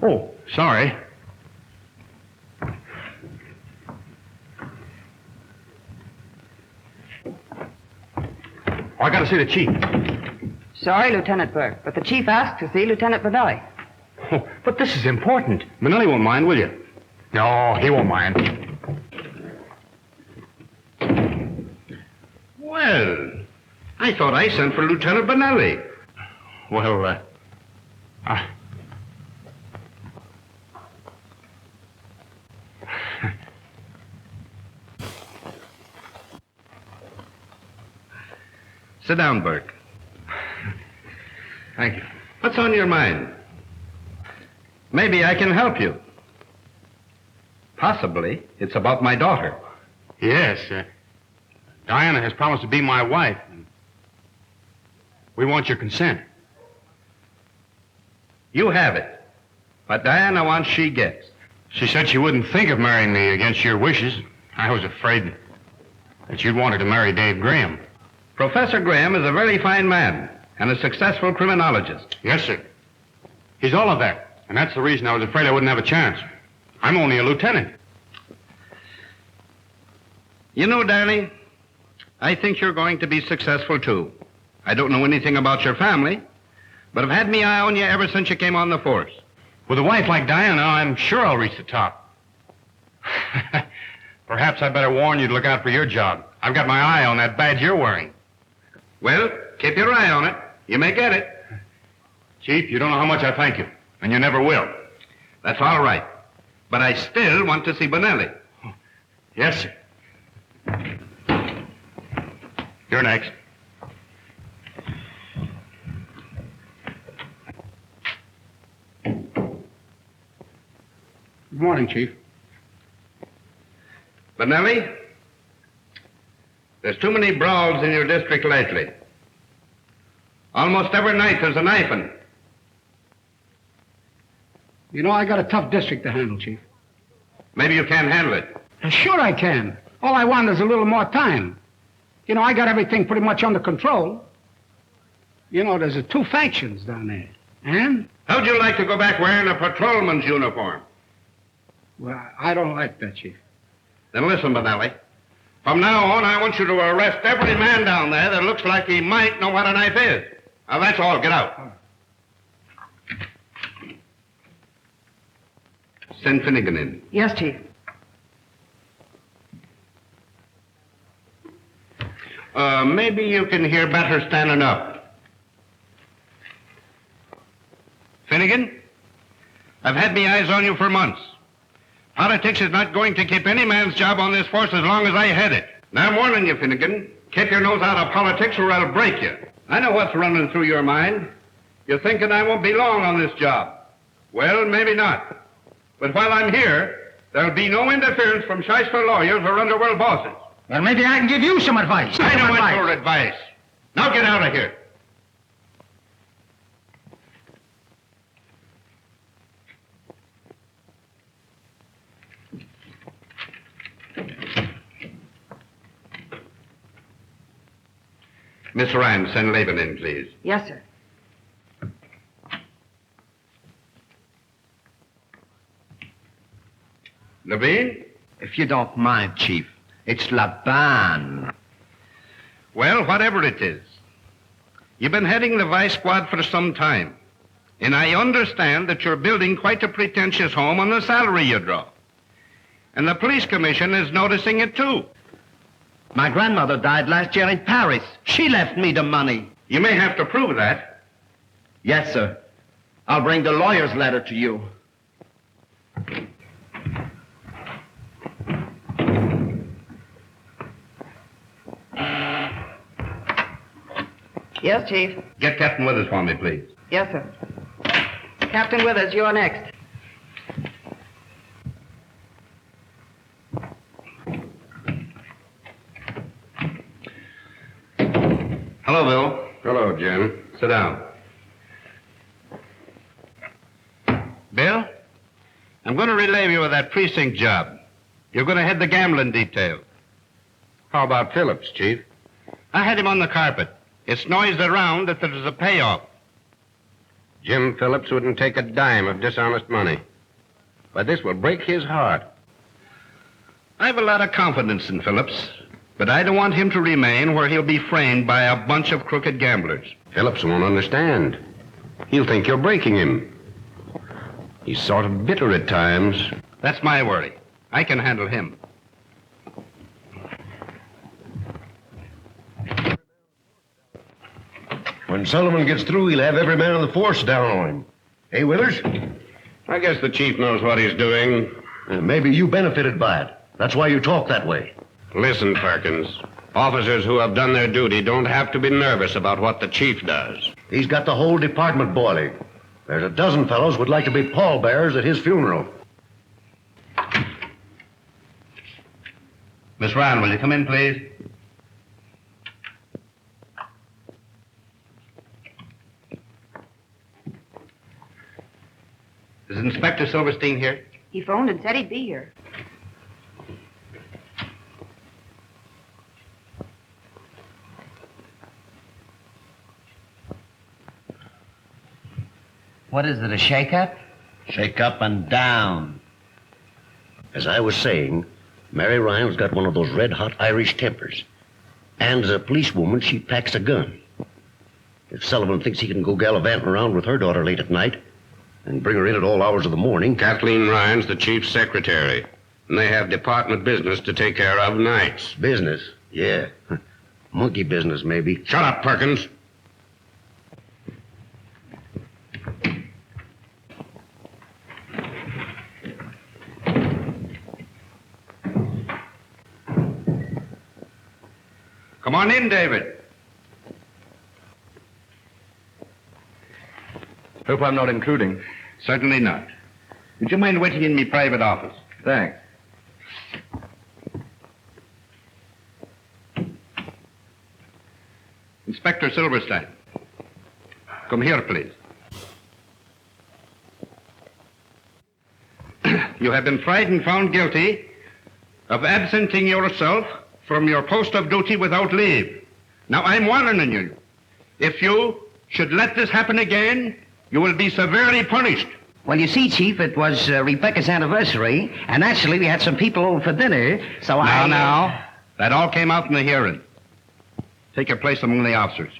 Oh, sorry. I gotta see the chief. Sorry, Lieutenant Burke, but the chief asked to see Lieutenant Manelli. Oh, but this is important. Manelli won't mind, will you? No, he won't mind. Well, I thought I sent for Lieutenant Manelli. Well, Sit down, Burke. Thank you. What's on your mind? Maybe I can help you. Possibly it's about my daughter. Yes, Diana has promised to be my wife. We want your consent. You have it. What Diana wants, she gets. She said she wouldn't think of marrying me against your wishes. I was afraid that you'd want her to marry Dave Graham. Professor Graham is a very fine man and a successful criminologist. Yes, sir. He's all of that, and that's the reason I was afraid I wouldn't have a chance. I'm only a lieutenant. You know, Danny, I think you're going to be successful, too. I don't know anything about your family, but I've had me eye on you ever since you came on the force. With a wife like Diana, I'm sure I'll reach the top. Perhaps I better warn you to look out for your job. I've got my eye on that badge you're wearing. Well, keep your eye on it. You may get it. Chief, you don't know how much I thank you, and you never will. That's all right. But I still want to see Bonelli. Yes, sir. You're next. Good morning, Chief. Bonelli, there's too many brawls in your district lately. Almost every night there's a knifing. You know, I got a tough district to handle, Chief. Maybe you can't handle it. Sure I can. All I want is a little more time. You know, I got everything pretty much under control. You know, there's 2 factions down there. And? How'd you like to go back wearing a patrolman's uniform? Well, I don't like that, Chief. Then listen, Bonelli. From now on, I want you to arrest every man down there that looks like he might know what a knife is. Now, that's all. Get out. Send Finnegan in. Yes, Chief. Maybe you can hear better standing up. Finnegan, I've had my eyes on you for months. Politics is not going to keep any man's job on this force as long as I head it. Now, I'm warning you, Finnegan. Keep your nose out of politics or I'll break you. I know what's running through your mind. You're thinking I won't be long on this job. Well, maybe not. But while I'm here, there'll be no interference from shyster lawyers or underworld bosses. Well, maybe I can give you some advice. I don't want your advice. Now get out of here. Miss Ryan, send Laban in, please. Yes, sir. Levine? If you don't mind, Chief, it's Laban. Well, whatever it is. You've been heading the vice squad for some time. And I understand that you're building quite a pretentious home on the salary you draw. And the police commission is noticing it, too. My grandmother died last year in Paris. She left me the money. You may have to prove that. Yes, sir. I'll bring the lawyer's letter to you. Yes, Chief. Get Captain Withers for me, please. Yes, sir. Captain Withers, you're next. Hello, Bill. Hello, Jim. Sit down. Bill, I'm going to relieve you of that precinct job. You're going to head the gambling detail. How about Phillips, Chief? I had him on the carpet. It's noised around that there's a payoff. Jim Phillips wouldn't take a dime of dishonest money. But this will break his heart. I have a lot of confidence in Phillips, but I don't want him to remain where he'll be framed by a bunch of crooked gamblers. Phillips won't understand. He'll think you're breaking him. He's sort of bitter at times. That's my worry. I can handle him. When Sullivan gets through, he'll have every man on the force down on him. Hey, Withers? I guess the chief knows what he's doing. Maybe you benefited by it. That's why you talk that way. Listen, Perkins. Officers who have done their duty don't have to be nervous about what the chief does. He's got the whole department boiling. There's a dozen fellows would like to be pallbearers at his funeral. Miss Ryan, will you come in, please? Is Inspector Silverstein here? He phoned and said he'd be here. What is it, a shake-up? Shake up and down. As I was saying, Mary Ryan's got one of those red-hot Irish tempers. And as a policewoman, she packs a gun. If Sullivan thinks he can go gallivanting around with her daughter late at night and bring her in at all hours of the morning... Kathleen Ryan's the chief's secretary, and they have department business to take care of nights. Business? Yeah. Monkey business, maybe. Shut up, Perkins. Come on in, David. Hope I'm not intruding. Certainly not. Would you mind waiting in my private office? Thanks. Inspector Silverstein. Come here, please. You have been tried and found guilty of absenting yourself from your post of duty without leave. Now, I'm warning you. If you should let this happen again, you will be severely punished. Well, you see, Chief, it was Rebecca's anniversary, and naturally we had some people over for dinner, so Now, that all came out in the hearing. Take your place among the officers.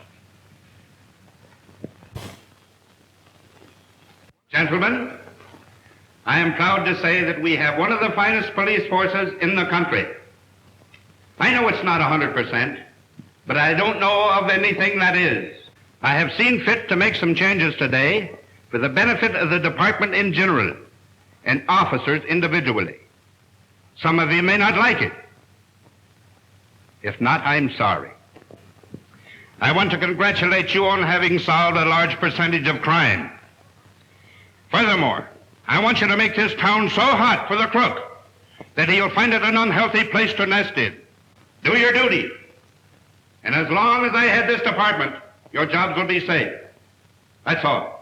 Gentlemen, I am proud to say that we have one of the finest police forces in the country. I know it's not 100%, but I don't know of anything that is. I have seen fit to make some changes today for the benefit of the department in general and officers individually. Some of you may not like it. If not, I'm sorry. I want to congratulate you on having solved a large percentage of crime. Furthermore, I want you to make this town so hot for the crook that he'll find it an unhealthy place to nest in. Do your duty. And as long as I head this department, your jobs will be safe. That's all.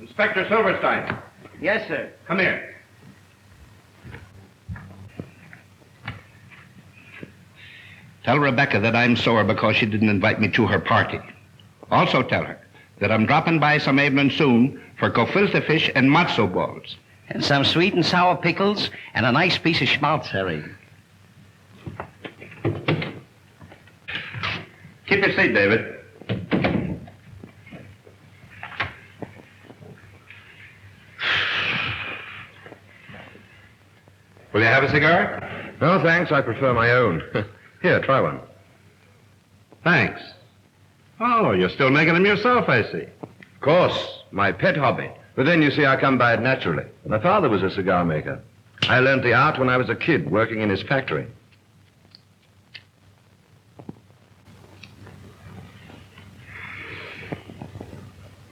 Inspector Silverstein. Yes, sir. Come here. Tell Rebecca that I'm sore because she didn't invite me to her party. Also tell her that I'm dropping by some evening soon for gefilte fish and matzo balls. And some sweet and sour pickles, and a nice piece of schmaltz herring. Keep your seat, David. Will you have a cigar? No, thanks. I prefer my own. Here, try one. Thanks. Oh, you're still making them yourself, I see. Of course, my pet hobby. But then, you see, I come by it naturally. My father was a cigar maker. I learned the art when I was a kid, working in his factory.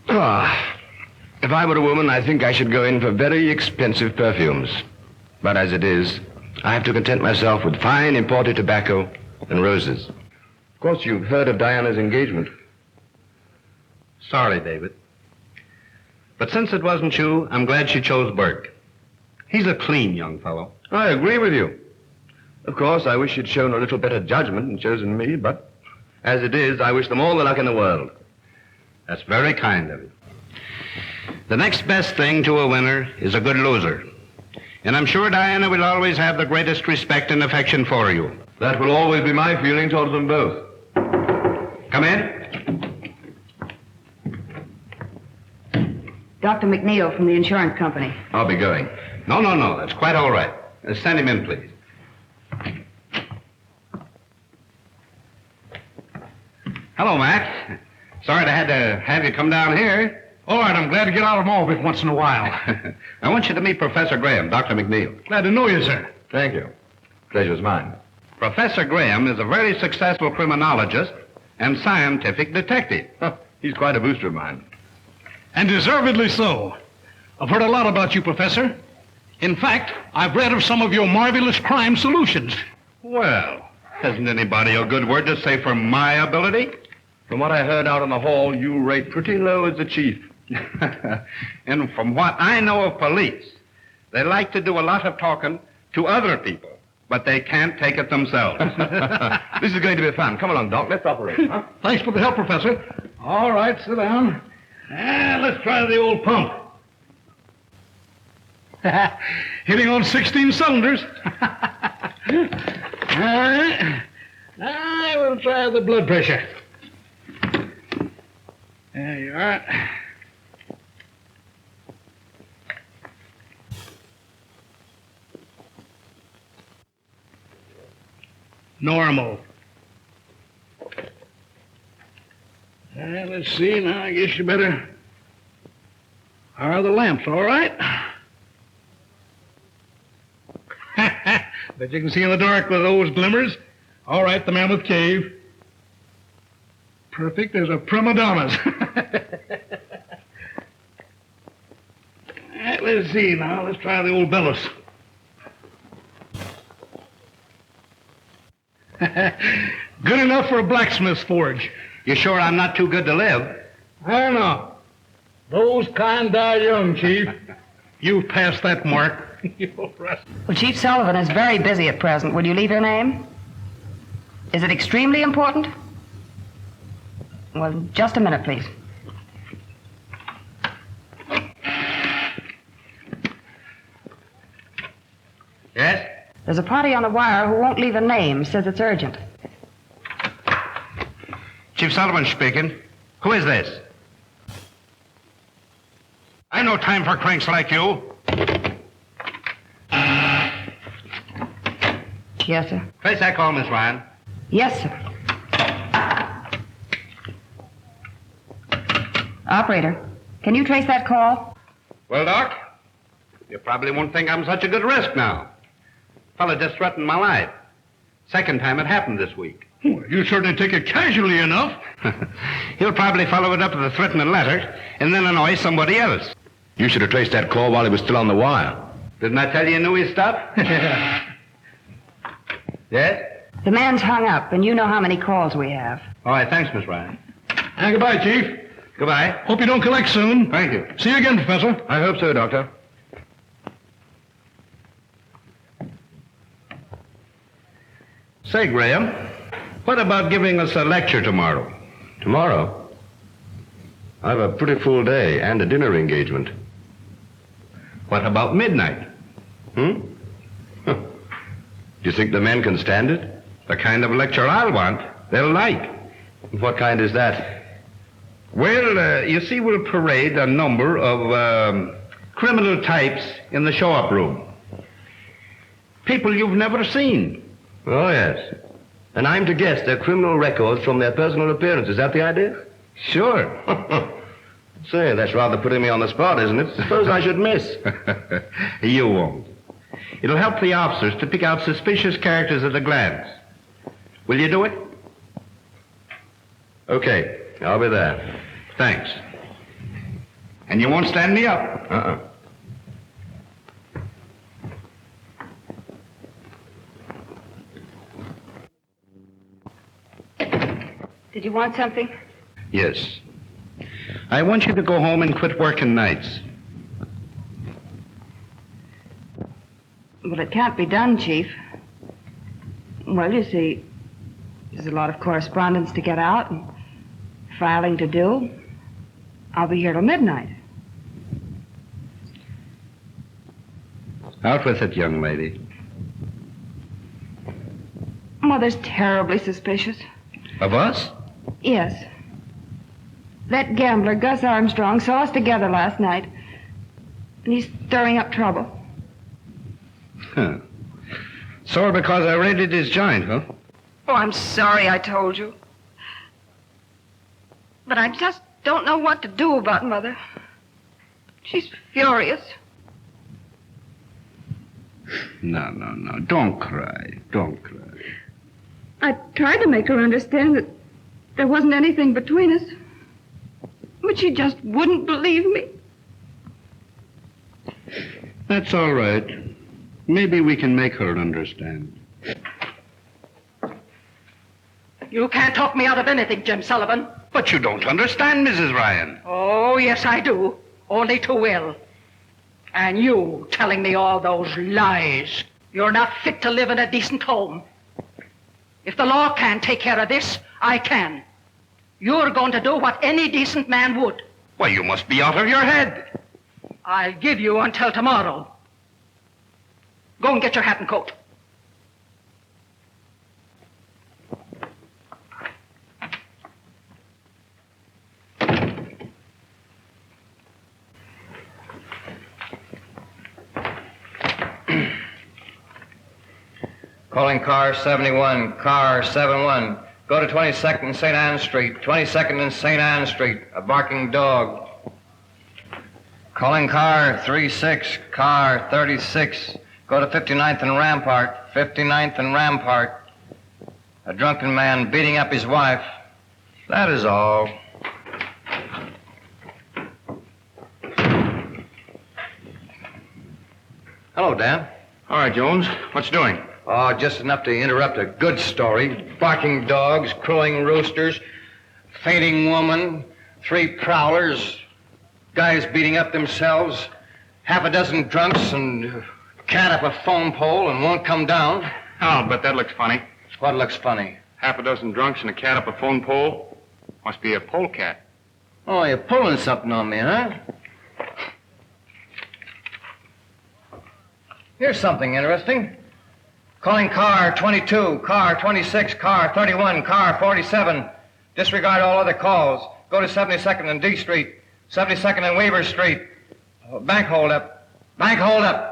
If I were a woman, I think I should go in for very expensive perfumes. But as it is, I have to content myself with fine imported tobacco and roses. Of course, you've heard of Diana's engagement. Sorry, David. But since it wasn't you, I'm glad she chose Burke. He's a clean young fellow. I agree with you. Of course, I wish you'd shown a little better judgment and chosen me, but as it is, I wish them all the luck in the world. That's very kind of you. The next best thing to a winner is a good loser. And I'm sure Diana will always have the greatest respect and affection for you. That will always be my feeling towards them both. Come in. Dr. McNeil from the insurance company. I'll be going. No. That's quite all right. Send him in, please. Hello, Mac. Sorry I had to have you come down here. All right, I'm glad to get out of Malvik once in a while. I want you to meet Professor Graham, Dr. McNeil. Glad to know you, sir. Thank you. Pleasure's mine. Professor Graham is a very successful criminologist and scientific detective. He's quite a booster of mine. And deservedly so. I've heard a lot about you, Professor. In fact, I've read of some of your marvelous crime solutions. Well, hasn't anybody a good word to say for my ability? From what I heard out in the hall, you rate pretty low as the chief. And from what I know of police, they like to do a lot of talking to other people, but they can't take it themselves. This is going to be fun. Come along, Doc. Let's operate. Huh? Thanks for the help, Professor. All right, sit down. And let's try the old pump. Hitting on 16 cylinders. All right. Now we'll try the blood pressure. There you are. Normal. Let's see. Now, I guess you better... Are the lamps all right? Bet you can see in the dark with those glimmers. All right, the Mammoth Cave. Perfect as a prima donna's. All right, let's see now. Let's try the old bellows. Good enough for a blacksmith's forge. You sure I'm not too good to live? I don't know. Those kind die young, Chief. You've passed that mark. Well, Chief Sullivan is very busy at present. Will you leave your name? Is it extremely important? Well, just a minute, please. Yes? There's a party on the wire who won't leave a name, says it's urgent. Chief Sullivan speaking. Who is this? I no time for cranks like you. Yes, sir. Trace that call, Miss Ryan. Yes, sir. Operator, can you trace that call? Well, Doc, you probably won't think I'm such a good risk now. Fella just threatened my life. Second time it happened this week. Well, you certainly take it casually enough. He'll probably follow it up with a threatening letter and then annoy somebody else. You should have traced that call while he was still on the wire. Didn't I tell you knew his stuff? Yes? The man's hung up, and you know how many calls we have. All right, thanks, Miss Ryan. And goodbye, Chief. Goodbye. Hope you don't collect soon. Thank you. See you again, Professor. I hope so, Doctor. Say, Graham, what about giving us a lecture tomorrow? Tomorrow? I have a pretty full day and a dinner engagement. What about midnight? Do you think the men can stand it? The kind of lecture I'll want, they'll like. What kind is that? Well, you see, we'll parade a number of criminal types in the show-up room. People you've never seen. Oh, yes. And I'm to guess their criminal records from their personal appearance. Is that the idea? Sure. Say, that's rather putting me on the spot, isn't it? Suppose I should miss. You won't. It'll help the officers to pick out suspicious characters at a glance. Will you do it? Okay, I'll be there. Thanks. And you won't stand me up? Uh-uh. Did you want something? Yes. I want you to go home and quit working nights. Well, it can't be done, Chief. Well, you see, there's a lot of correspondence to get out and filing to do. I'll be here till midnight. Out with it, young lady. Mother's terribly suspicious. Of us? Yes. That gambler, Gus Armstrong, saw us together last night, and he's stirring up trouble. Huh. Sore because I raided his joint, huh? Oh, I'm sorry I told you. But I just don't know what to do about Mother. She's furious. No. Don't cry. Don't cry. I tried to make her understand that there wasn't anything between us. But she just wouldn't believe me. That's all right. Maybe we can make her understand. You can't talk me out of anything, Jim Sullivan. But you don't understand, Mrs. Ryan. Oh, yes, I do. Only too well. And you telling me all those lies. You're not fit to live in a decent home. If the law can't take care of this, I can. You're going to do what any decent man would. Why, you must be out of your head. I'll give you until tomorrow. Go and get your hat and coat. Calling car 71, car 71. Go to 22nd and St. Anne Street, 22nd and St. Anne Street, a barking dog. Calling car 36, car 36. Go to 59th and Rampart, 59th and Rampart. A drunken man beating up his wife. That is all. Hello, Dan. All right, Jones. What's doing? Oh, just enough to interrupt a good story. Barking dogs, crowing roosters, fainting woman, 3 prowlers, guys beating up themselves, half a dozen drunks, and cat up a phone pole and won't come down. Oh, but that looks funny. What looks funny? Half a dozen drunks and a cat up a phone pole. Must be a polecat. Oh, you're pulling something on me, huh? Here's something interesting. Calling car 22, car 26, car 31, car 47. Disregard all other calls. Go to 72nd and D Street, 72nd and Weaver Street. Bank holdup. Bank holdup.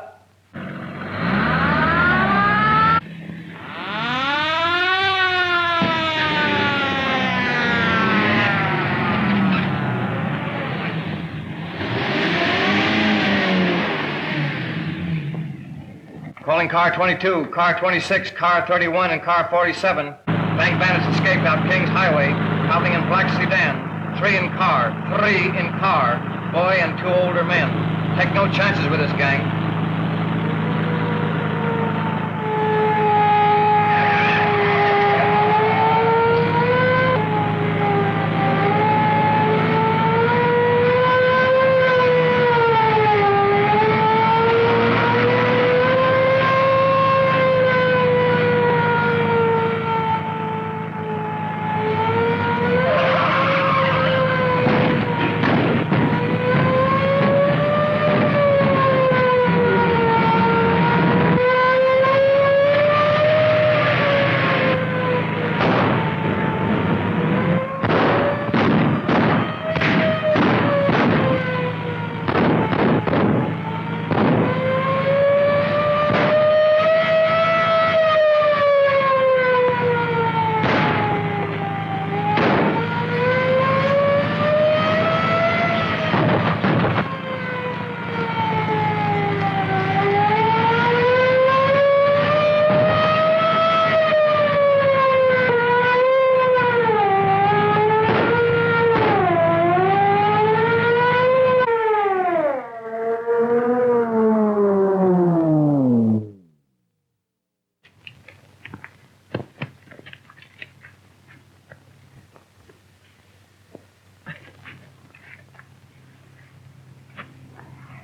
Calling car 22, car 26, car 31, and car 47. Bank bandits escaped out Kings Highway, traveling in black sedan. 3 in car, 3 in car. Boy and 2 older men. Take no chances with this gang.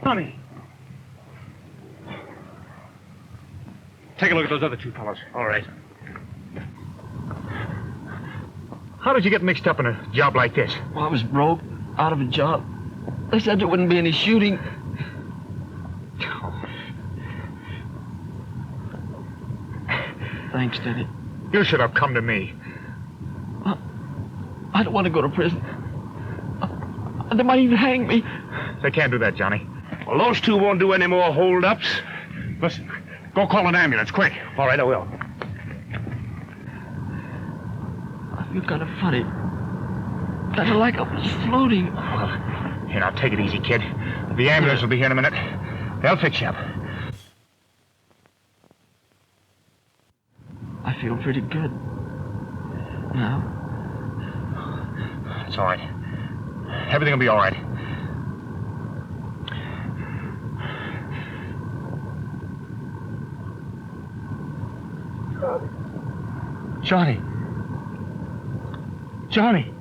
Sonny. Take a look at those other 2 fellows. All right. How did you get mixed up in a job like this? Well, I was broke, out of a job. They said there wouldn't be any shooting. Thanks, Denny. You should have come to me. I don't want to go to prison. They might even hang me. They can't do that, Johnny. Well, those 2 won't do any more hold-ups. Listen, go call an ambulance, quick. All right, I will. I feel kind of funny. Kind of like I was floating. Well, here, now, take it easy, kid. The ambulance will be here in a minute. They'll fix you up. I feel pretty good. Now? It's all right. Everything will be all right. Johnny. Johnny.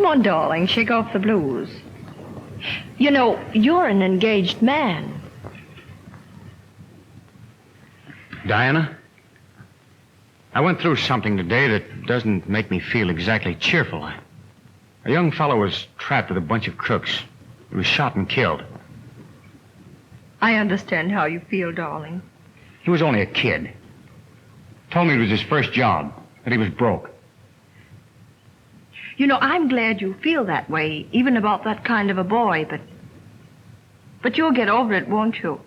Come on, darling, shake off the blues. You know, you're an engaged man. Diana, I went through something today that doesn't make me feel exactly cheerful. A young fellow was trapped with a bunch of crooks. He was shot and killed. I understand how you feel, darling. He was only a kid. Told me it was his first job, that he was broke. You know, I'm glad you feel that way, even about that kind of a boy, but you'll get over it, won't you?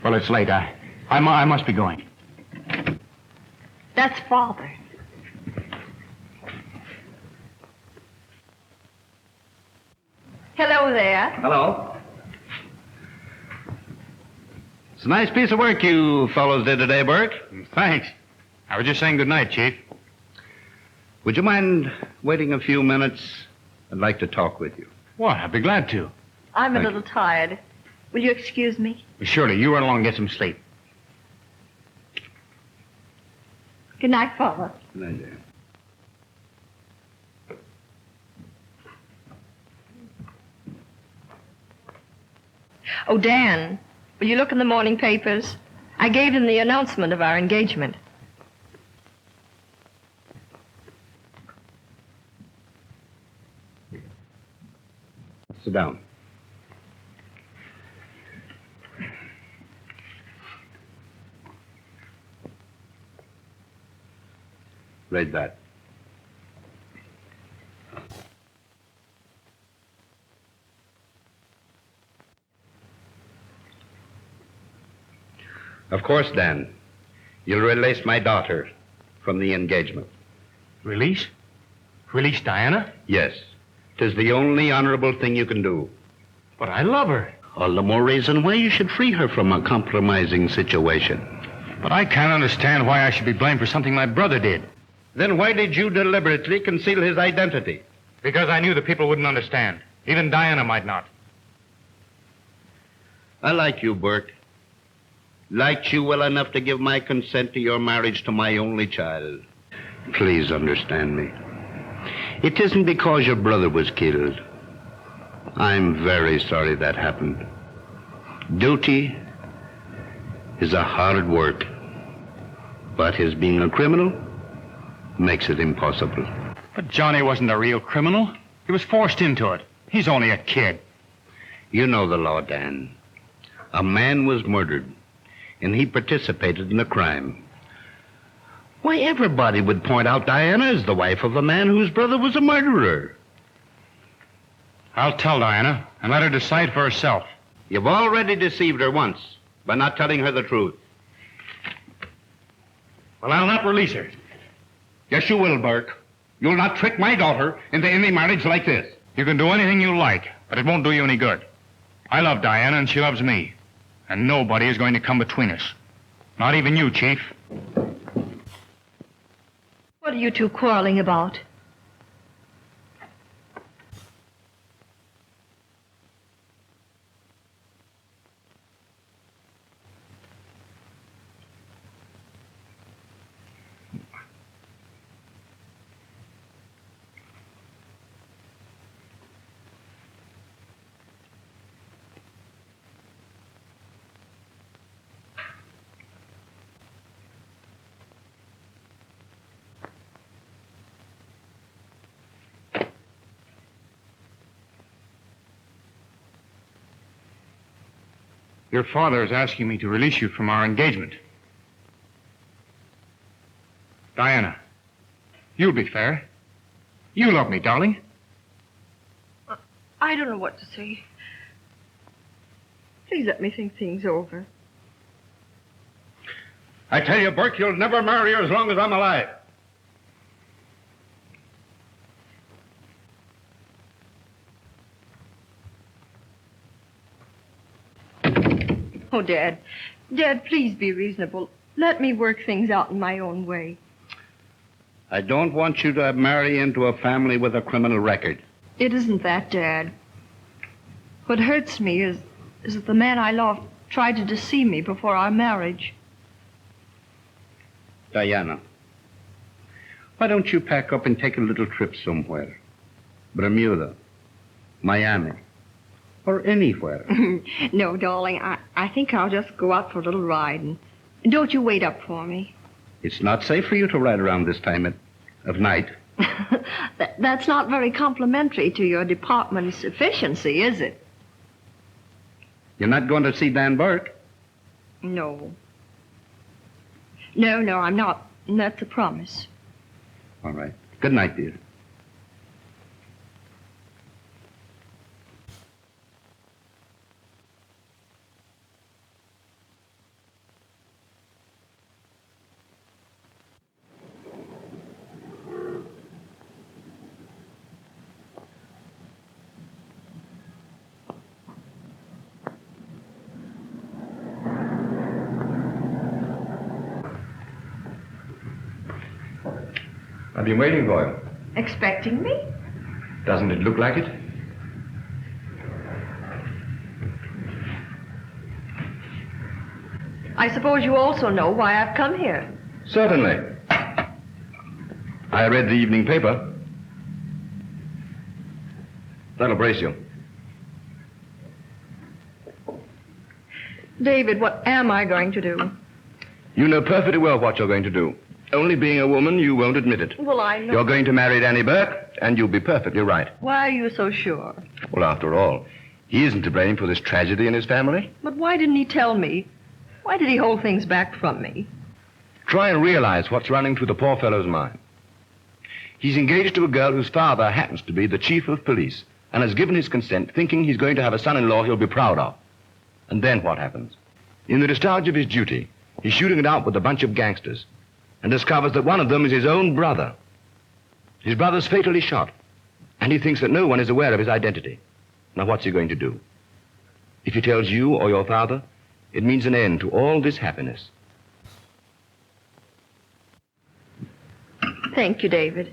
Well, it's late. I must be going. That's Father. Hello there. Hello. It's a nice piece of work you fellows did today, Bert. Thanks. I was just saying good night, Chief. Would you mind waiting a few minutes? I'd like to talk with you. What? I'd be glad to. I'm a little tired. Will you excuse me? Surely. You run along and get some sleep. Good night, Father. Good night, dear. Oh, Dan, will you look in the morning papers? I gave them the announcement of our engagement. Sit down. Read that. Of course, Dan, you'll release my daughter from the engagement. Release? Release Diana? Yes. 'Tis the only honorable thing you can do. But I love her. All the more reason why you should free her from a compromising situation. But I can't understand why I should be blamed for something my brother did. Then why did you deliberately conceal his identity? Because I knew the people wouldn't understand. Even Diana might not. I like you, Bert. Liked you well enough to give my consent to your marriage to my only child. Please understand me. It isn't because your brother was killed. I'm very sorry that happened. Duty is a hard work, but his being a criminal makes it impossible. But Johnny wasn't a real criminal. He was forced into it. He's only a kid. You know the law, Dan. A man was murdered, and he participated in the crime. Why, everybody would point out Diana as the wife of a man whose brother was a murderer. I'll tell Diana and let her decide for herself. You've already deceived her once by not telling her the truth. Well, I'll not release her. Yes, you will, Bert. You'll not trick my daughter into any marriage like this. You can do anything you like, but it won't do you any good. I love Diana and she loves me. And nobody is going to come between us. Not even you, Chief. What are you two quarreling about? Your father is asking me to release you from our engagement. Diana, you'll be fair. You love me, darling. I don't know what to say. Please let me think things over. I tell you, Burke, you'll never marry her as long as I'm alive. Oh, Dad. Dad, please be reasonable. Let me work things out in my own way. I don't want you to marry into a family with a criminal record. It isn't that, Dad. What hurts me is that the man I love tried to deceive me before our marriage. Diana, Why don't you pack up and take a little trip somewhere? Bermuda, Miami, or anywhere. No, darling, I think I'll just go out for a little ride. And don't you wait up for me. It's not safe for you to ride around this time of night. That's not very complimentary to your department's efficiency, is it? You're not going to see Dan Burke? No. No, I'm not. That's a promise. All right. Good night, dear. I've been waiting for you. Expecting me? Doesn't it look like it? I suppose you also know why I've come here. Certainly. I read the evening paper. That'll brace you. David, what am I going to do? You know perfectly well what you're going to do. Only being a woman, you won't admit it. Well, I know. You're going to marry Danny Burke, and you'll be perfectly right. Why are you so sure? Well, after all, he isn't to blame for this tragedy in his family. But why didn't he tell me? Why did he hold things back from me? Try and realize what's running through the poor fellow's mind. He's engaged to a girl whose father happens to be the chief of police and has given his consent thinking he's going to have a son-in-law he'll be proud of. And then what happens? In the discharge of his duty, he's shooting it out with a bunch of gangsters and discovers that one of them is his own brother. His brother's fatally shot, and he thinks that no one is aware of his identity. Now, what's he going to do? If he tells you or your father, it means an end to all this happiness. Thank you, David.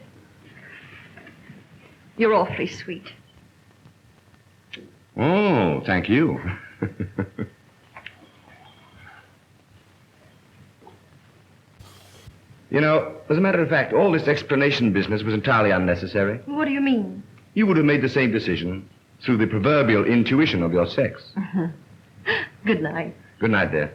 You're awfully sweet. Oh, thank you. You know, as a matter of fact, all this explanation business was entirely unnecessary. What do you mean? You would have made the same decision through the proverbial intuition of your sex. Good night. Good night, dear.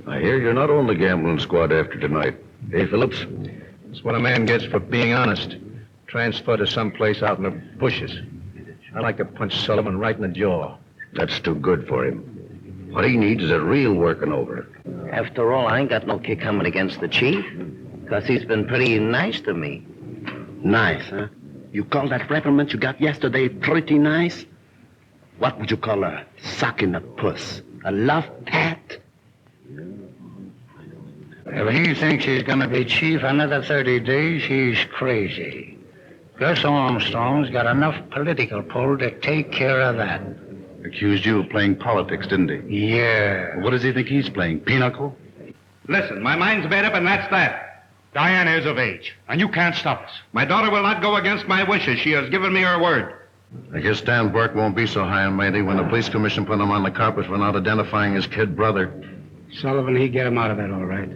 I hear you're not on the gambling squad after tonight. Hey, Phillips? It's what a man gets for being honest. Transferred to someplace out in the bushes. I'd like to punch Sullivan right in the jaw. That's too good for him. What he needs is a real working over. After all, I ain't got no kick coming against the chief, because he's been pretty nice to me. Nice, huh? You call that reprimand you got yesterday pretty nice? What would you call a sock in the puss? A love pat? If he thinks he's going to be chief another 30 days, he's crazy. Gus Armstrong's got enough political pull to take care of that. Accused you of playing politics, didn't he? Yeah. What does he think he's playing, pinochle? Listen, my mind's made up, and that's that. Diana is of age, and you can't stop us. My daughter will not go against my wishes. She has given me her word. I guess Dan Burke won't be so high and mighty when the police commission put him on the carpet for not identifying his kid brother. Sullivan, he get him out of that all right.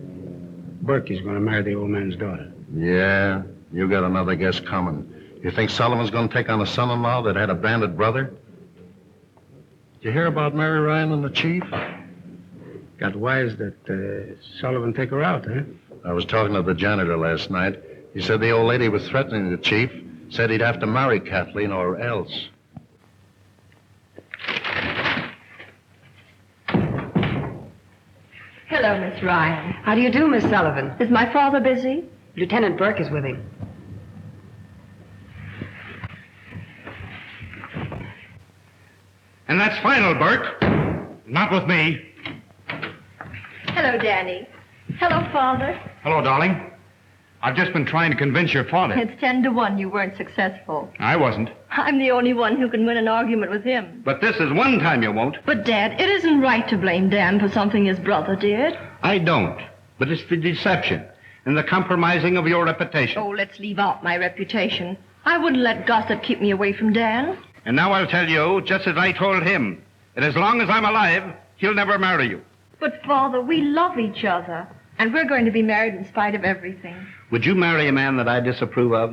Burke is going to marry the old man's daughter. Yeah, you got another guess coming. You think Sullivan's going to take on a son-in-law that had a bandit brother? Did you hear about Mary Ryan and the chief? Got wise that Sullivan take her out, huh? I was talking to the janitor last night. He said the old lady was threatening the chief, said he'd have to marry Kathleen or else. Hello, Hello, Miss Ryan. How do you do, Miss Sullivan? Is my father busy? Lieutenant Burke is with him. And that's final, Burke. Not with me. Hello, Danny. Hello, Father. Hello, darling. I've just been trying to convince your father. It's 10 to 1 you weren't successful. I wasn't. I'm the only one who can win an argument with him. But this is one time you won't. But, Dad, it isn't right to blame Dan for something his brother did. I don't. But it's the deception and the compromising of your reputation. Oh, let's leave out my reputation. I wouldn't let gossip keep me away from Dan. And now I'll tell you, just as I told him, that as long as I'm alive, he'll never marry you. But, Father, we love each other. And we're going to be married in spite of everything. Would you marry a man that I disapprove of?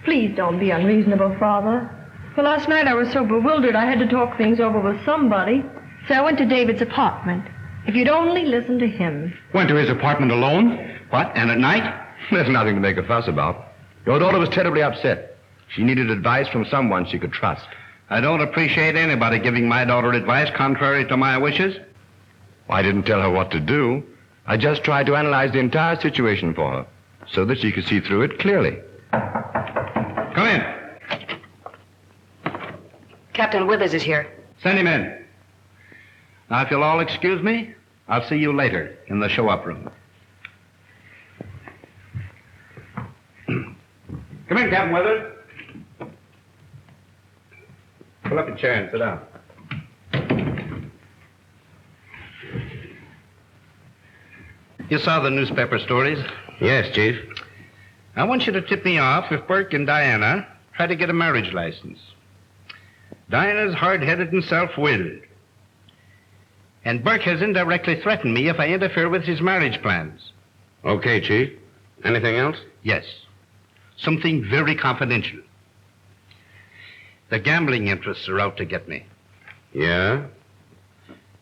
Please don't be unreasonable, Father. Well, last night I was so bewildered I had to talk things over with somebody. So I went to David's apartment. If you'd only listen to him. Went to his apartment alone? What, and at night? There's nothing to make a fuss about. Your daughter was terribly upset. She needed advice from someone she could trust. I don't appreciate anybody giving my daughter advice contrary to my wishes. I didn't tell her what to do. I just tried to analyze the entire situation for her so that she could see through it clearly. Come in. Captain Withers is here. Send him in. Now, if you'll all excuse me, I'll see you later in the show-up room. Come in, Captain Withers. Pull up a chair and sit down. You saw the newspaper stories? Yes, Chief. I want you to tip me off if Burke and Diana try to get a marriage license. Diana's hard-headed and self-willed. And Burke has indirectly threatened me if I interfere with his marriage plans. Okay, Chief. Anything else? Yes. Something very confidential. The gambling interests are out to get me. Yeah?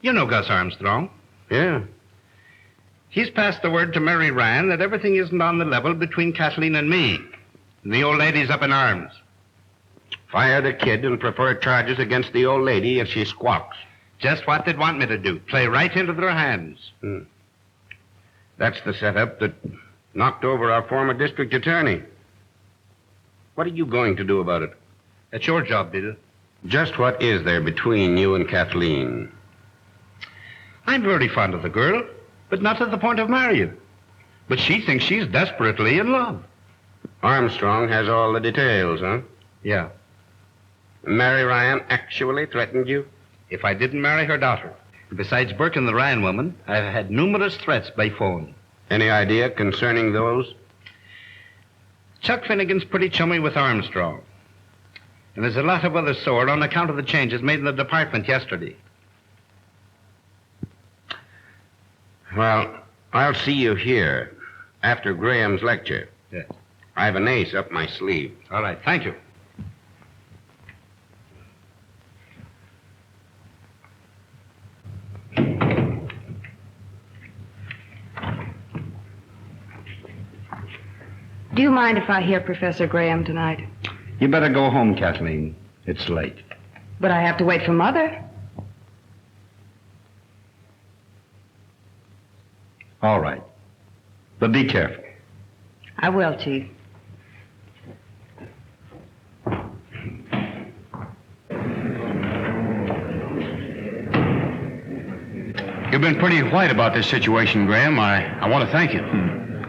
You know Gus Armstrong. Yeah. He's passed the word to Mary Ryan that everything isn't on the level between Kathleen and me. And the old lady's up in arms. Fire the kid and prefer charges against the old lady if she squawks. Just what they'd want me to do. Play right into their hands. That's the setup that knocked over our former district attorney. What are you going to do about it? That's your job, Bill. Just what is there between you and Kathleen? I'm very fond of the girl, but not to the point of marrying. But she thinks she's desperately in love. Armstrong has all the details, huh? Yeah. Mary Ryan actually threatened you? If I didn't marry her daughter. Besides Burke and the Ryan woman, I've had numerous threats by phone. Any idea concerning those? Chuck Finnegan's pretty chummy with Armstrong. And there's a lot of other sore on account of the changes made in the department yesterday. Well, I'll see you here after Graham's lecture. Yes. I have an ace up my sleeve. All right, thank you. Do you mind if I hear Professor Graham tonight? You better go home, Kathleen. It's late. But I have to wait for Mother. All right. But be careful. I will, Chief. You've been pretty white about this situation, Graham. I want to thank you.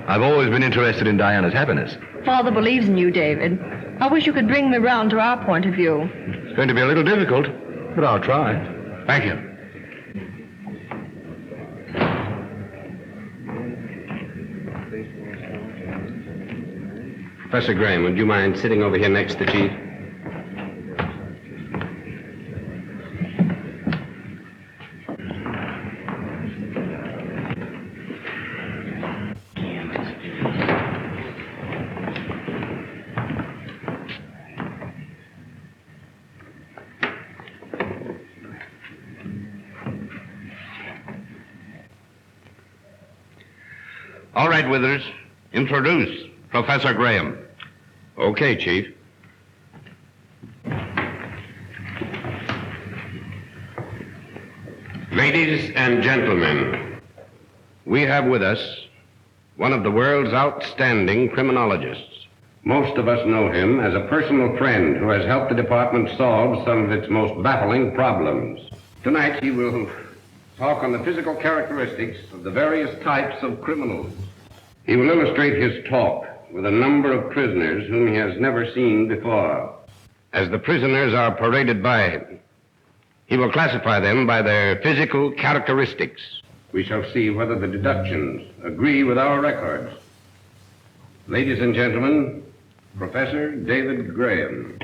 I've always been interested in Diana's happiness. Father believes in you, David. I wish you could bring me round to our point of view. It's going to be a little difficult, but I'll try. Thank you. Professor Graham, would you mind sitting over here next to the Chief? All right, Withers. Introduce Professor Graham. Okay, Chief. Ladies and gentlemen, we have with us one of the world's outstanding criminologists. Most of us know him as a personal friend who has helped the department solve some of its most baffling problems. Tonight he will talk on the physical characteristics of the various types of criminals. He will illustrate his talk with a number of prisoners whom he has never seen before. As the prisoners are paraded by him, he will classify them by their physical characteristics. We shall see whether the deductions agree with our records. Ladies and gentlemen, Professor David Graham.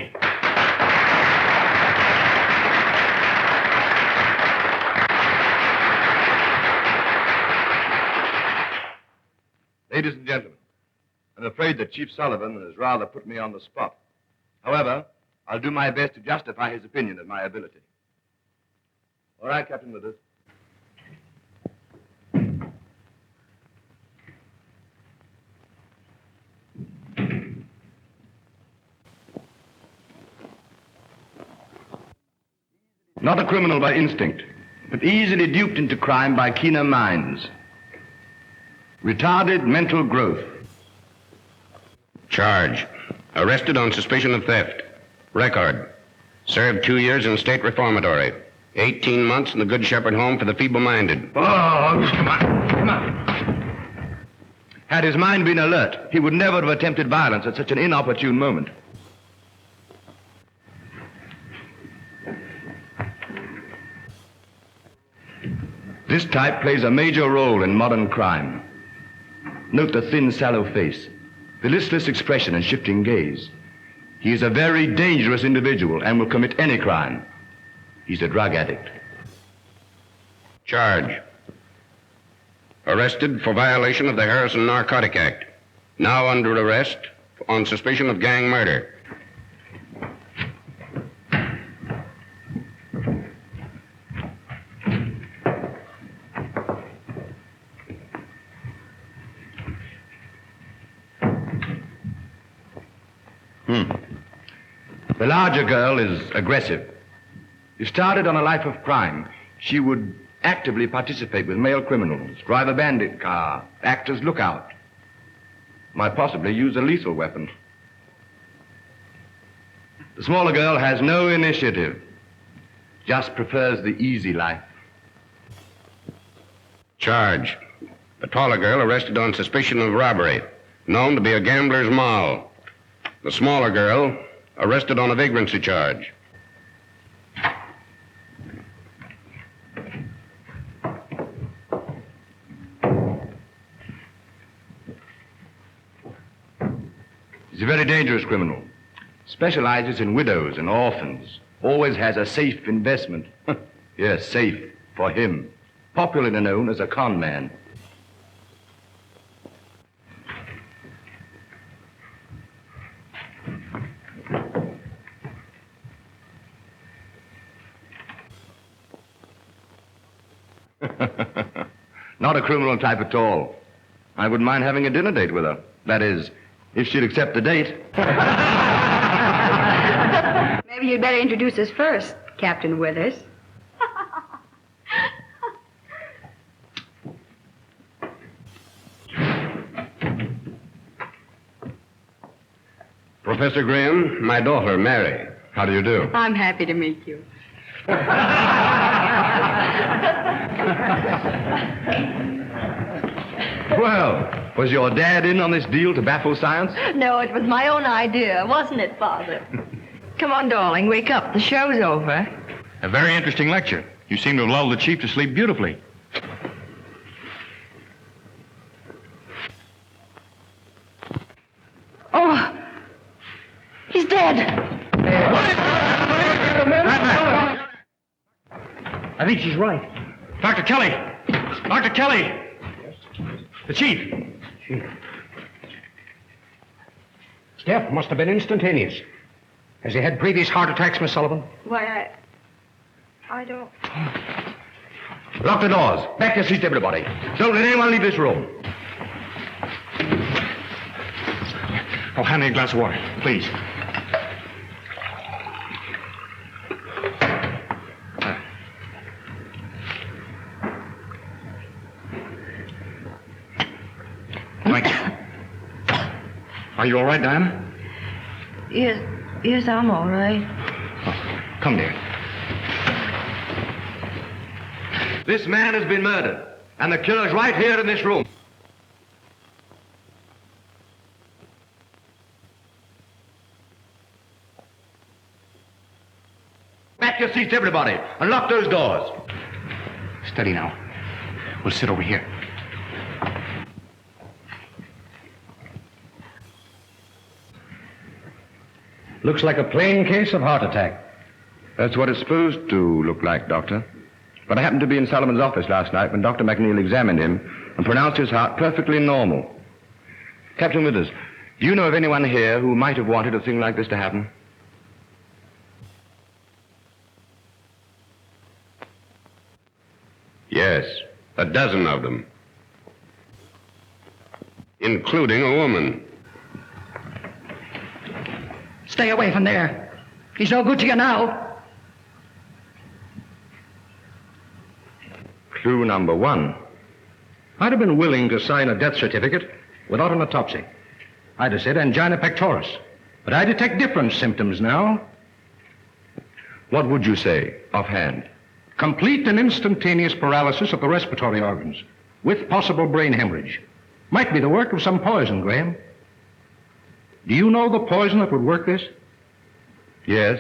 Ladies and gentlemen, I'm afraid that Chief Sullivan has rather put me on the spot. However, I'll do my best to justify his opinion of my ability. All right, Captain Withers. Not a criminal by instinct, but easily duped into crime by keener minds. Retarded mental growth. Charge. Arrested on suspicion of theft. Record. Served 2 years in state reformatory. 18 months in the Good Shepherd Home for the feeble-minded. Oh, come on. Had his mind been alert, he would never have attempted violence at such an inopportune moment. This type plays a major role in modern crime. Note the thin, sallow face, the listless expression and shifting gaze. He is a very dangerous individual and will commit any crime. He's a drug addict. Charge. Arrested for violation of the Harrison Narcotic Act. Now under arrest on suspicion of gang murder. The larger girl is aggressive. If started on a life of crime, she would actively participate with male criminals, drive a bandit car, act as lookout, might possibly use a lethal weapon. The smaller girl has no initiative, just prefers the easy life. Charge. The taller girl arrested on suspicion of robbery, known to be a gambler's moll. The smaller girl arrested on a vagrancy charge. He's a very dangerous criminal. Specializes in widows and orphans. Always has a safe investment. Yes, safe for him. Popularly known as a con man. Not a criminal type at all. I wouldn't mind having a dinner date with her. That is, if she'd accept the date. Maybe you'd better introduce us first, Captain Withers. Professor Graham, my daughter, Mary. How do you do? I'm happy to meet you. Well, was your dad in on this deal to baffle science? No, it was my own idea, wasn't it, Father? Come on, darling, wake up. The show's over. A very interesting lecture. You seem to have lulled the chief to sleep beautifully. Oh, he's dead. I think she's right. Dr. Kelly! Dr. Kelly! The chief. Death must have been instantaneous. Has he had previous heart attacks, Miss Sullivan? Why, I don't... Lock the doors. Back your seats, everybody. Don't let anyone leave this room. Oh, hand me a glass of water, please. Thanks. Are you all right, Diana? Yes, I'm all right. Oh, come, dear. This man has been murdered, and the killer's right here in this room. Back your seats, everybody, and lock those doors. Steady now. We'll sit over here. Looks like a plain case of heart attack. That's what it's supposed to look like, Doctor. But I happened to be in Sullivan's office last night when Dr. McNeil examined him and pronounced his heart perfectly normal. Captain Withers, do you know of anyone here who might have wanted a thing like this to happen? Yes, a dozen of them. Including a woman. Stay away from there. He's no good to you now. Clue number 1. I'd have been willing to sign a death certificate without an autopsy. I'd have said angina pectoris. But I detect different symptoms now. What would you say, offhand? Complete and instantaneous paralysis of the respiratory organs, with possible brain hemorrhage. Might be the work of some poison, Graham. Do you know the poison that would work this? Yes,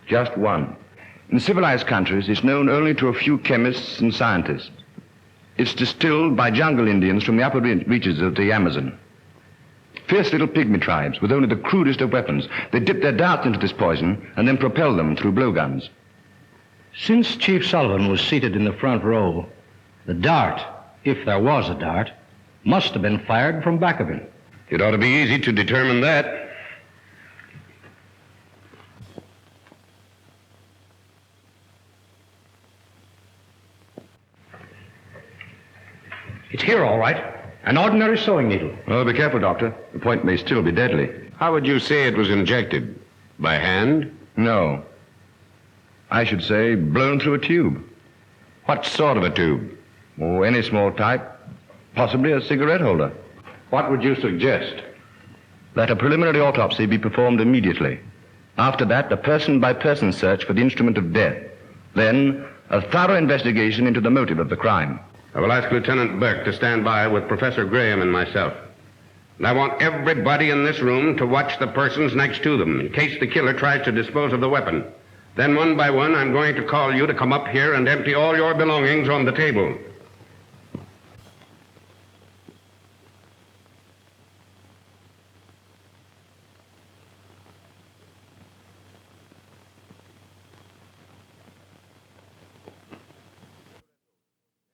just one. In civilized countries, it's known only to a few chemists and scientists. It's distilled by jungle Indians from the upper reaches of the Amazon. Fierce little pygmy tribes with only the crudest of weapons. They dip their darts into this poison and then propel them through blowguns. Since Chief Sullivan was seated in the front row, the dart, if there was a dart, must have been fired from back of him. It ought to be easy to determine that. It's here, all right. An ordinary sewing needle. Oh, be careful, Doctor. The point may still be deadly. How would you say it was injected? By hand? No. I should say blown through a tube. What sort of a tube? Oh, any small type. Possibly a cigarette holder. What would you suggest? That a preliminary autopsy be performed immediately. After that, a person-by-person search for the instrument of death. Then, a thorough investigation into the motive of the crime. I will ask Lieutenant Burke to stand by with Professor Graham and myself. And I want everybody in this room to watch the persons next to them in case the killer tries to dispose of the weapon. Then one by one, I'm going to call you to come up here and empty all your belongings on the table.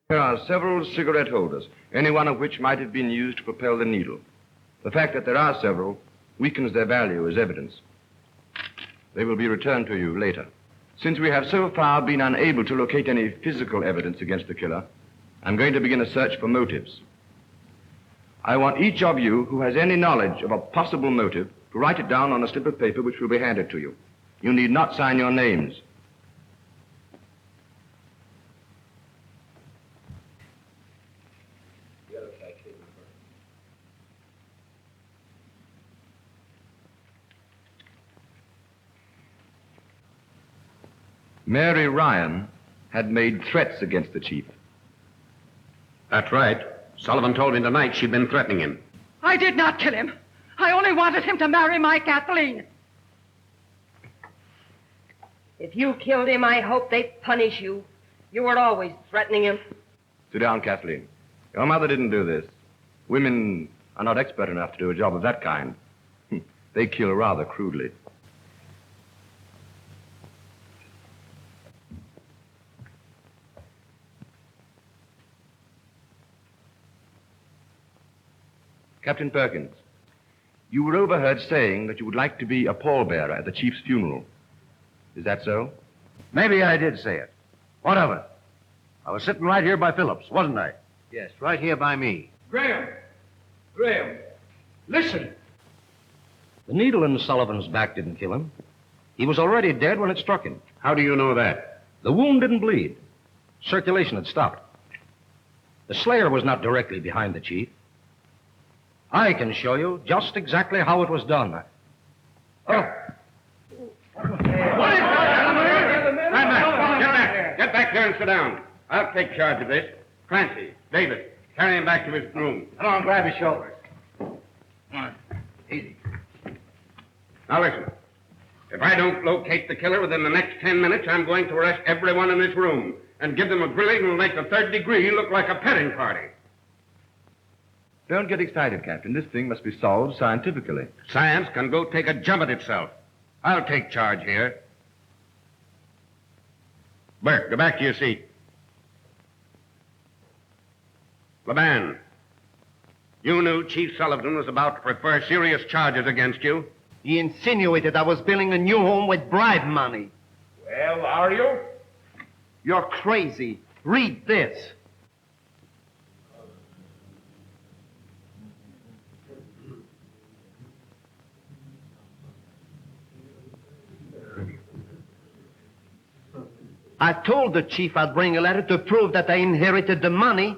There are several cigarette holders, any one of which might have been used to propel the needle. The fact that there are several weakens their value as evidence. They will be returned to you later. Since we have so far been unable to locate any physical evidence against the killer, I'm going to begin a search for motives. I want each of you who has any knowledge of a possible motive to write it down on a slip of paper which will be handed to you. You need not sign your names. Mary Ryan had made threats against the chief. That's right. Sullivan told me tonight she'd been threatening him. I did not kill him. I only wanted him to marry my Kathleen. If you killed him, I hope they punish you. You were always threatening him. Sit down, Kathleen. Your mother didn't do this. Women are not expert enough to do a job of that kind. They kill rather crudely. Captain Perkins, you were overheard saying that you would like to be a pallbearer at the chief's funeral. Is that so? Maybe I did say it. What of it? I was sitting right here by Phillips, wasn't I? Yes, right here by me. Graham, listen. The needle in Sullivan's back didn't kill him. He was already dead when it struck him. How do you know that? The wound didn't bleed. Circulation had stopped. The slayer was not directly behind the chief. I can show you just exactly how it was done. Oh. Get back there and sit down. I'll take charge of this. Clancy, David, carry him back to his room. Come on, grab his shoulders. Come on. Easy. Now listen. If I don't locate the killer within the next 10 minutes, I'm going to arrest everyone in this room and give them a grilling that'll make the third degree look like a petting party. Don't get excited, Captain. This thing must be solved scientifically. Science can go take a jump at itself. I'll take charge here. Burke, go back to your seat. Laban, you knew Chief Sullivan was about to prefer serious charges against you. He insinuated I was building a new home with bribe money. Well, are you? You're crazy. Read this. I told the chief I'd bring a letter to prove that I inherited the money.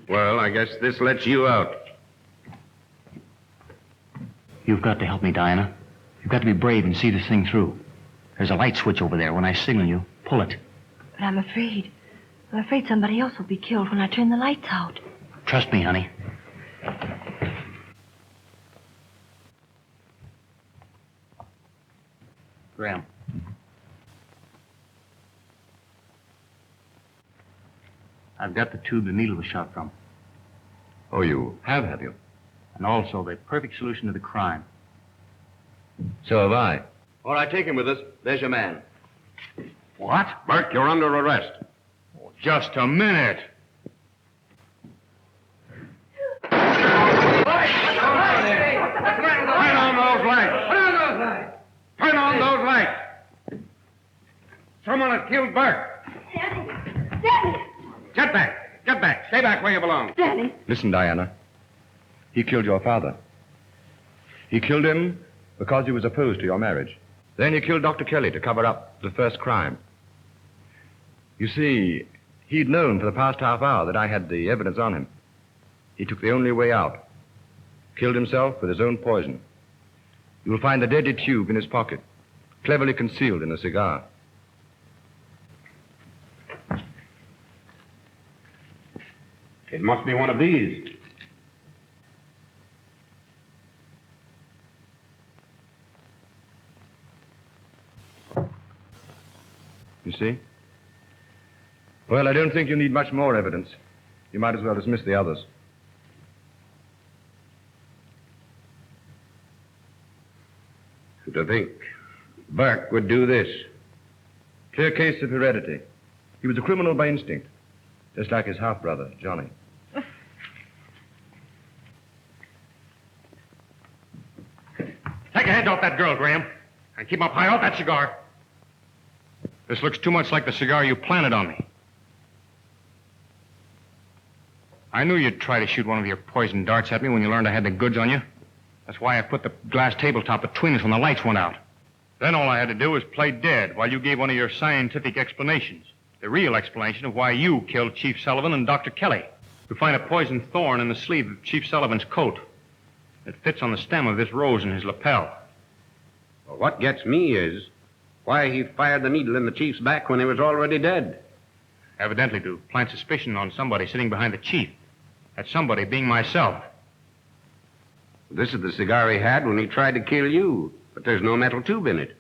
Well, I guess this lets you out. You've got to help me, Diana. You've got to be brave and see this thing through. There's a light switch over there. When I signal you, pull it. But I'm afraid. I'm afraid somebody else will be killed when I turn the lights out. Trust me, honey. Graham. I've got the tube the needle was shot from. Oh, you have you? And also the perfect solution to the crime. So have I. All right, take him with us. There's your man. What? Burke, you're under arrest. Oh, just a minute. Turn on those lights. Turn on those lights. Turn on those lights. Someone has killed Burke. Danny! Get back. Get back. Stay back where you belong. Danny! Listen, Diana. He killed your father. He killed him because he was opposed to your marriage. Then he killed Dr. Kelly to cover up the first crime. You see, he'd known for the past half hour that I had the evidence on him. He took the only way out. Killed himself with his own poison. You will find the deadly tube in his pocket, cleverly concealed in a cigar. It must be one of these. You see? Well, I don't think you need much more evidence. You might as well dismiss the others. To think Burke would do this. Clear case of heredity. He was a criminal by instinct, just like his half-brother, Johnny. Take your hand off that girl, Graham. And keep up high off that cigar. This looks too much like the cigar you planted on me. I knew you'd try to shoot one of your poison darts at me when you learned I had the goods on you. That's why I put the glass tabletop between us when the lights went out. Then all I had to do was play dead while you gave one of your scientific explanations. The real explanation of why you killed Chief Sullivan and Dr. Kelly. You find a poisoned thorn in the sleeve of Chief Sullivan's coat. It fits on the stem of this rose in his lapel. Well, what gets me is why he fired the needle in the chief's back when he was already dead. Evidently to plant suspicion on somebody sitting behind the chief. That somebody being myself. This is the cigar he had when he tried to kill you, but there's no metal tube in it.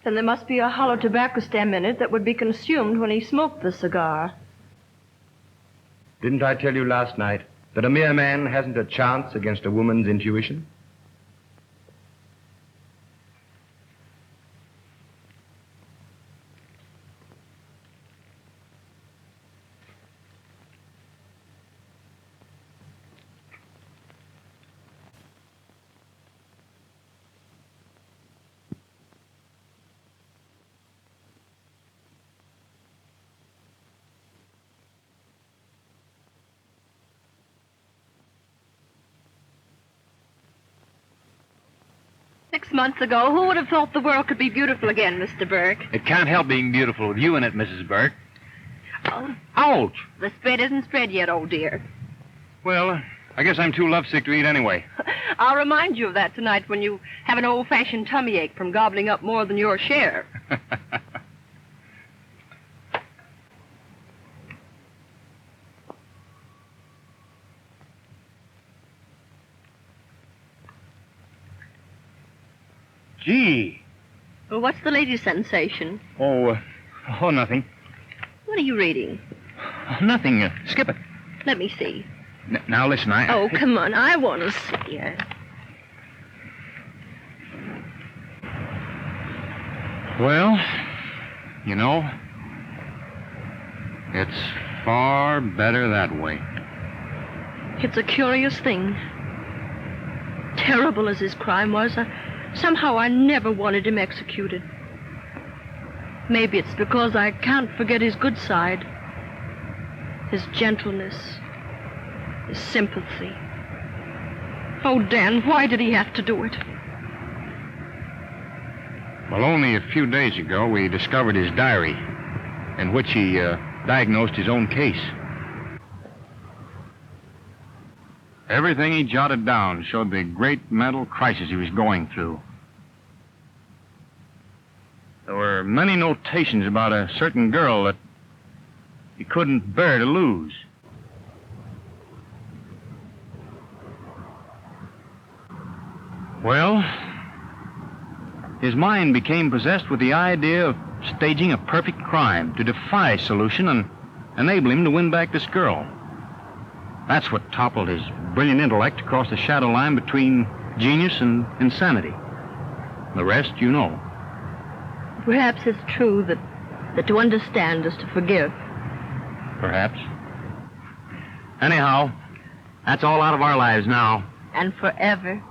Then there must be a hollow tobacco stem in it that would be consumed when he smoked the cigar. Didn't I tell you last night that a mere man hasn't a chance against a woman's intuition? months ago, who would have thought the world could be beautiful again, Mr. Burke? It can't help being beautiful with you in it, Mrs. Burke. Oh, Ouch! the spread isn't spread yet, old dear. Well, I guess I'm too lovesick to eat anyway. I'll remind you of that tonight when you have an old-fashioned tummy ache from gobbling up more than your share. Gee. Well, what's the latest sensation? Oh, nothing. What are you reading? Nothing. Skip it. Let me see. Now, listen, Oh, come on. I want to see it. Well, you know, it's far better that way. It's a curious thing. Terrible as his crime was, somehow I never wanted him executed. Maybe it's because I can't forget his good side. His gentleness. His sympathy. Oh, Dan, why did he have to do it? Well, only a few days ago, we discovered his diary, in which he diagnosed his own case. Everything he jotted down showed the great mental crisis he was going through. There were many notations about a certain girl that he couldn't bear to lose. Well, his mind became possessed with the idea of staging a perfect crime to defy solution and enable him to win back this girl. That's what toppled his brilliant intellect across the shadow line between genius and insanity. The rest you know. Perhaps it's true that to understand is to forgive. Perhaps. Anyhow, that's all out of our lives now. And forever.